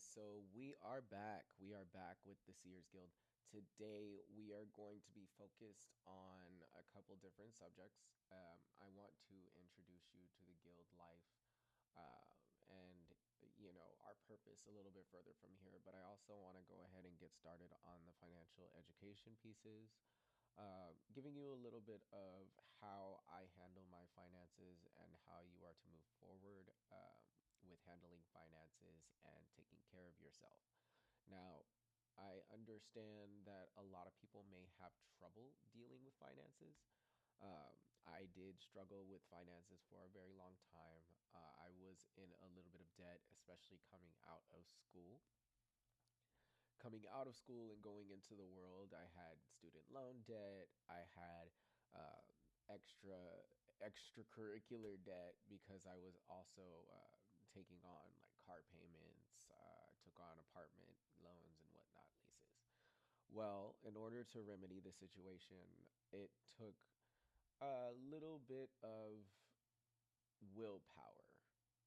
so we are back. We are back with the Seers Guild. Today, we are going to be focused on a couple different subjects. I want to introduce you to the guild life and, our purpose a little bit further from here. But I also want to go ahead and get started on the financial education pieces, giving you a little bit of how I handle my finances and how you are to move forward with handling finances and taking care of yourself. Now, I understand that a lot of people may have trouble dealing with finances. I did struggle with finances for a very long time. I was in a little bit of debt, especially coming out of school. Coming out of school and going into the world, I had student loan debt. I had uh, extra extracurricular debt because I was also taking on like car payments, took on apartment loans and whatnot, leases. Well, in order to remedy the situation, it took a little bit of willpower,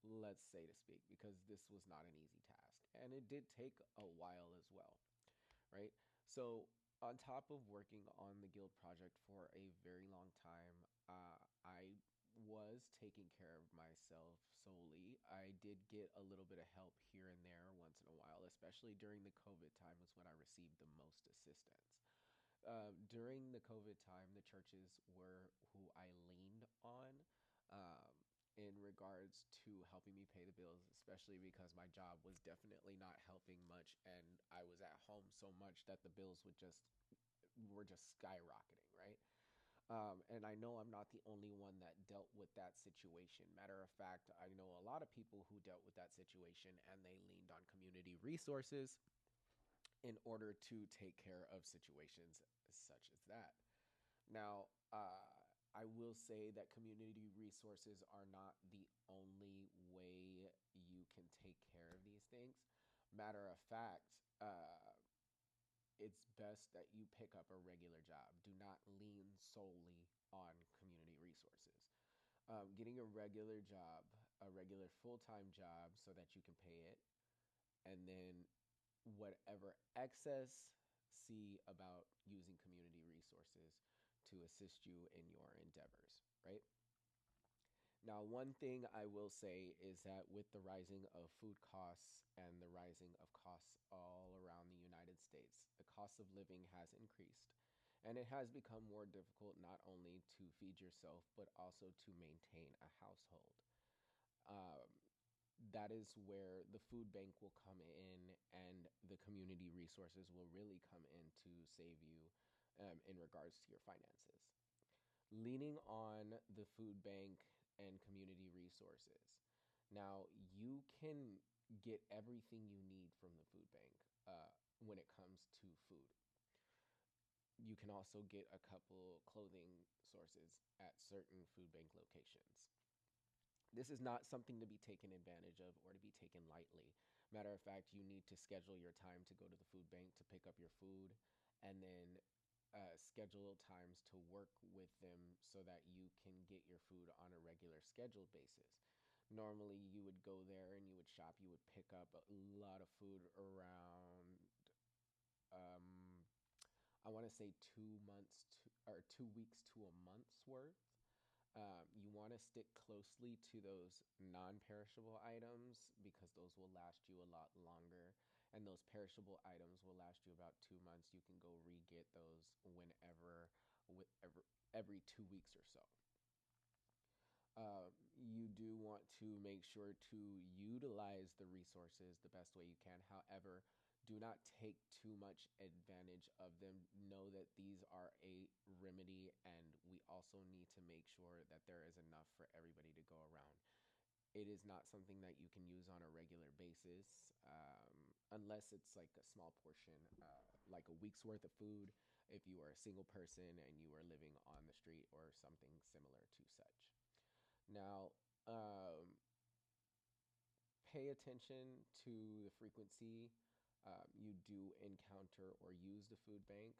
let's say to speak, because this was not an easy task. And it did take a while as well, right? So, on top of working on the guild project for a very long time, I was taking care of myself solely. I did get a little bit of help here and there once in a while, especially during the COVID time was when I received the most assistance. During the COVID time, the churches were who I leaned on in regards to helping me pay the bills, especially because my job was definitely not helping much, and I was at home so much that the bills would just were just skyrocketing, right? And I know I'm not the only one that dealt with that situation. Matter of fact, I know a lot of people who dealt with that situation and they leaned on community resources in order to take care of situations such as that. Now, I will say that community resources are not the only way you can take care of these things. Matter of fact, it's best that you pick up a regular job. Do not lean solely on community resources. Getting a regular job, a regular full time job, so that you can pay it, and then whatever excess, see about using community resources to assist you in your endeavors, right? Now, one thing I will say is that with the rising of food costs and the rising of costs all around the United States, the cost of living has increased. And it has become more difficult not only to feed yourself, but also to maintain a household. That is where the food bank will come in and the community resources will really come in to save you in regards to your finances. Leaning on the food bank and community resources. Now, you can get everything you need from the food bank when it comes to food. You can also get a couple clothing sources at certain food bank locations. This is not something to be taken advantage of or to be taken lightly. Matter of fact, you need to schedule your time to go to the food bank to pick up your food and then schedule times to work with them so that you can get your food on a regular scheduled basis. Normally, you would go there and you would shop, you would pick up a lot of food around, I want to say 2 months or 2 weeks to a month's worth. You want to stick closely to those non perishable items because those will last you a lot longer. And those perishable items will last you about 2 months. You can go re get those whenever, every 2 weeks or so. You do want to make sure to utilize the resources the best way you can. However, do not take too much advantage of them. Know that these are a remedy, and we also need to make sure that there is enough for everybody to go around. It is not something that you can use on a regular basis unless it's like a small portion, like a week's worth of food, if you are a single person and you are living on the street or something similar to such. Now, pay attention to the frequency you do encounter or use the food bank.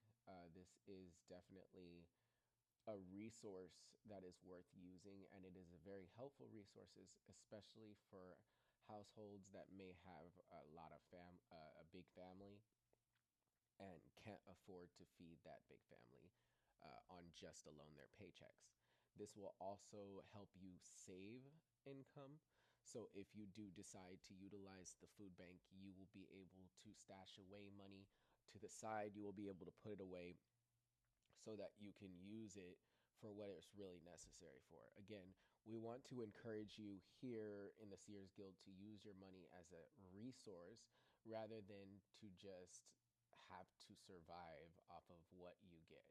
This is definitely a resource that is worth using, and it is a very helpful resource, especially for households that may have a big family and can't afford to feed that big family on just alone their paychecks. This will also help you save income. So if you do decide to utilize the food bank, you will be able to stash away money to the side. You will be able to put it away so that you can use it for what it's really necessary for. Again, we want to encourage you here in the Seers Guild to use your money as a resource rather than to just have to survive off of what you get.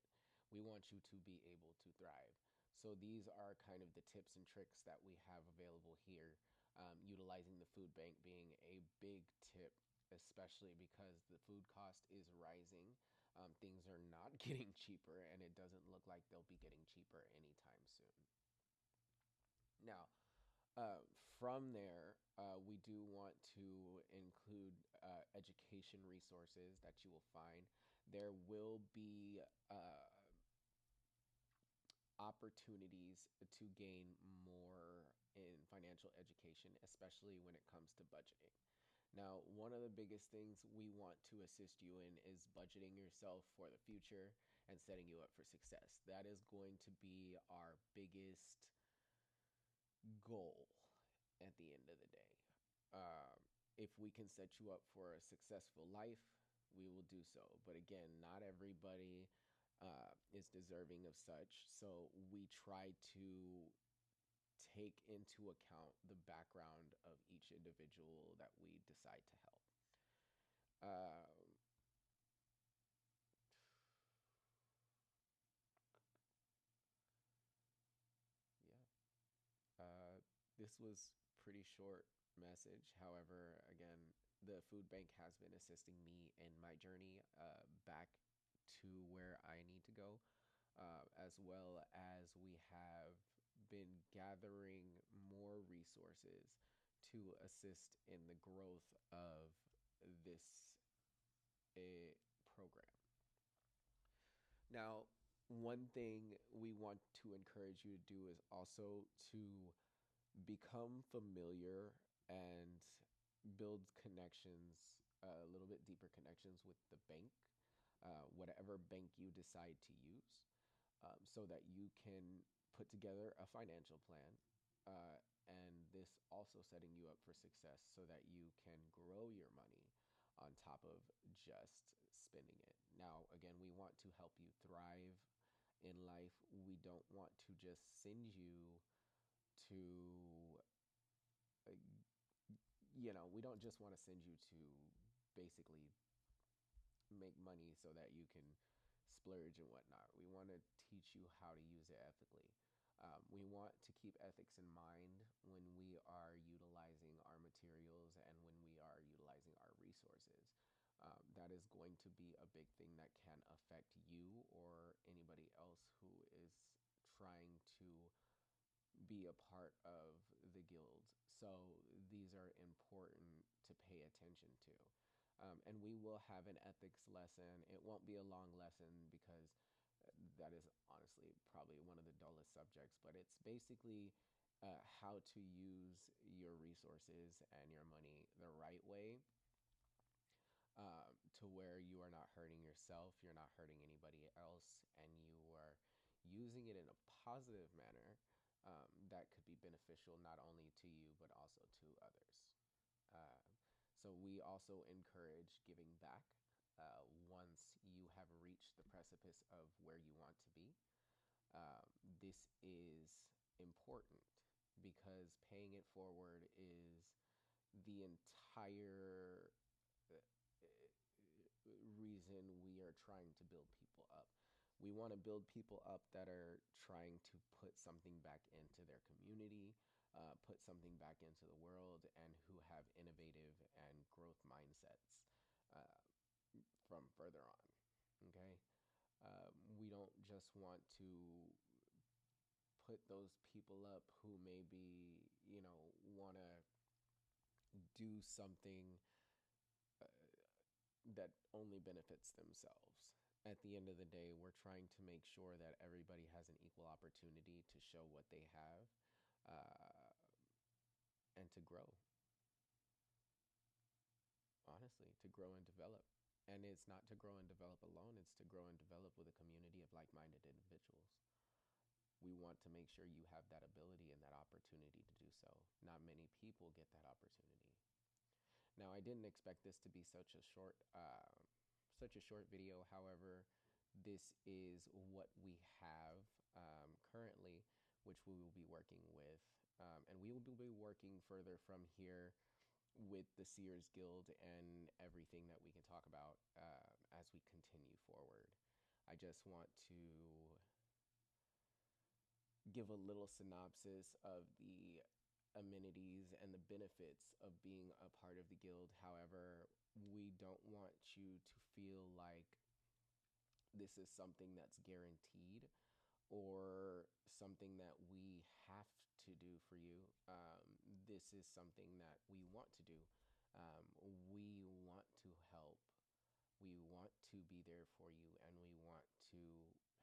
We want you to be able to thrive. So these are kind of the tips and tricks that we have available here, utilizing the food bank being a big tip, especially because the food cost is rising. Things are not getting cheaper, and it doesn't look like they'll be getting cheaper anytime soon. Now, from there, we do want to include education resources that you will find. There will be opportunities to gain more in financial education, especially when it comes to budgeting. Now, one of the biggest things we want to assist you in is budgeting yourself for the future and setting you up for success. That is going to be our biggest goal at the end of the day. If we can set you up for a successful life, we will do so. But again, not everybody is deserving of such. So we try to take into account the background of each individual that we decide to help. Um, yeah. This was pretty short message. However, again, the food bank has been assisting me in my journey back to where I need to go, as well as we have been gathering more resources to assist in the growth of this program. Now, one thing we want to encourage you to do is also to become familiar and build connections, a little bit deeper connections with the bank, whatever bank you decide to use, so that you can put together a financial plan. Uh, and this also setting you up for success so that you can grow your money on top of just spending it. Now, again, we want to help you thrive in life. We don't want to just send you to uh, we don't just want to send you to basically make money so that you can splurge and whatnot. We want to teach you how to use it ethically. We want to keep ethics in mind when we are utilizing our materials and when we are utilizing our resources. That is going to be a big thing that can affect you or anybody else who is trying to be a part of the guild. So these are important to pay attention to. And we will have an ethics lesson. It won't be a long lesson because that is honestly probably one of the dullest subjects, but it's basically how to use your resources and your money the right way, to where you are not hurting yourself, you're not hurting anybody else, and you are using it in a positive manner that could be beneficial not only to you but also to others. Uh, so we also encourage giving back once you have reached the precipice of where you want to be. This is important because paying it forward is the entire reason we are trying to build people up. We want to build people up that are trying to put something back into their community, put something back into the world, and who have innovative and growth mindsets uh, from further on. Okay? We don't just want to put those people up who maybe, want to do something that only benefits themselves. At the end of the day, we're trying to make sure that everybody has an equal opportunity to show what they have uh, and to grow. essentially, to grow and develop. And it's not to grow and develop alone, it's to grow and develop with a community of like minded individuals. We want to make sure you have that ability and that opportunity to do so. Not many people get that opportunity. Now, I didn't expect this to be such a short video. However, this is what we have currently, which we will be working with, and we will be working further from here with the Seers Guild and everything that we can talk about as we continue forward. I just want to give a little synopsis of the amenities and the benefits of being a part of the guild. However, we don't want you to feel like this is something that's guaranteed or something that we have to do for you. This is something that we want to do. We want to help. We want to be there for you, and we want to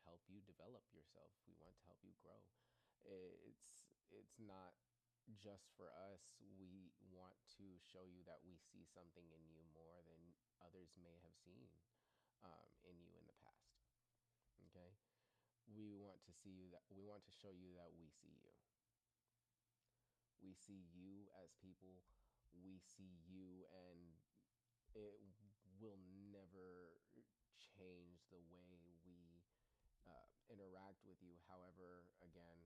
help you develop yourself. We want to help you grow. It's not just for us. We want to show you that we see something in you more than others may have seen in you in the past. Okay? We want to see you that we want to show you that we see you. We see you as people. We see you, and it will never change the way we interact with you. However, again,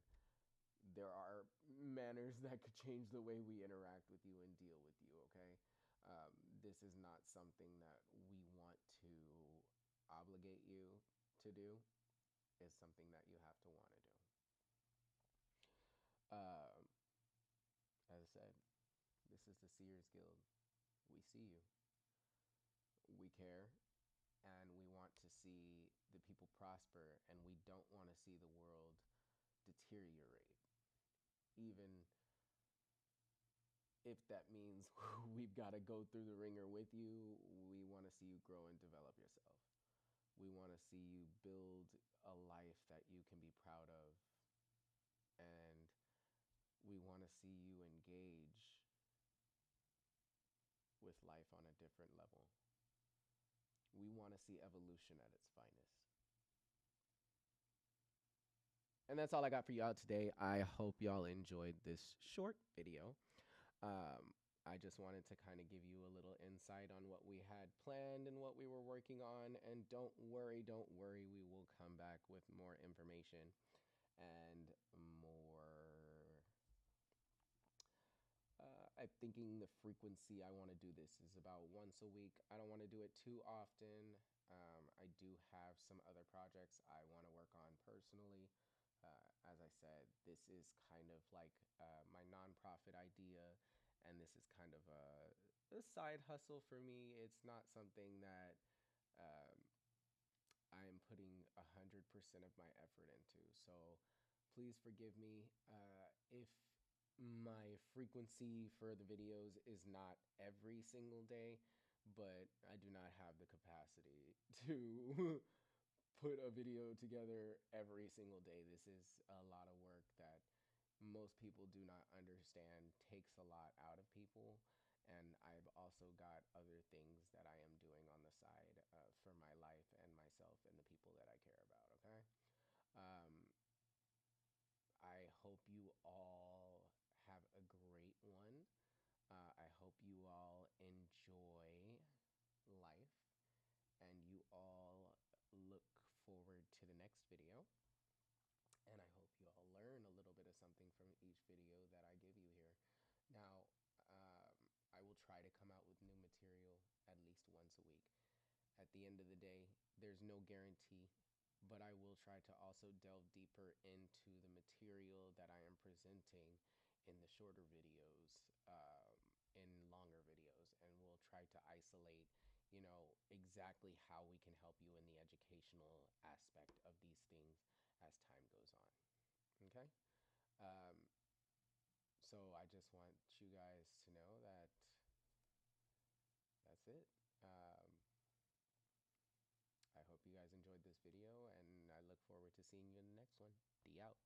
there are manners that could change the way we interact with you and deal with you, okay? This is not something that we want to obligate you to do. It's something that you have to want to do. As I said, this is the Seers Guild. We see you. We care. And we want to see the people prosper. And we don't want to see the world deteriorate. Even if that means we've got to go through the ringer with you, we want to see you grow and develop yourself. We want to see you build a life that you can be proud of. And we want to see you engage with life on a different level. We want to see evolution at its finest. And that's all I got for y'all today. I hope y'all enjoyed this short video. I just wanted to kind of give you a little insight on what we had planned and what we were working on. And don't worry, we will come back with more information and more. I'm thinking the frequency I want to do this is about once a week. I don't want to do it too often. I do have some other projects I want to work on personally. As I said, this is kind of like my nonprofit idea, and this is kind of a side hustle for me. It's not something that I am putting 100% of my effort into. So please forgive me if my frequency for the videos is not every single day, but I do not have the capacity to put a video together every single day. This is a lot of work that most people do not understand, takes a lot out of people. And I've also got other things that I am doing on the side for my life and myself and the people that I care about, okay? I hope you all have a great one. I hope you all enjoy life, and you all look forward to the next video. And I hope you all learn a little bit of something from each video that I give you here. Now, I will try to come out with new material at least once a week. At the end of the day, there's no guarantee, but I will try to also delve deeper into the material that I am presenting in the shorter videos, in longer videos, and we'll try to isolate, you know, exactly how we can help you in the educational aspect of these things as time goes on. Okay? So I just want you guys to know that that's it. I hope you guys enjoyed this video, and I look forward to seeing you in the next one. D out.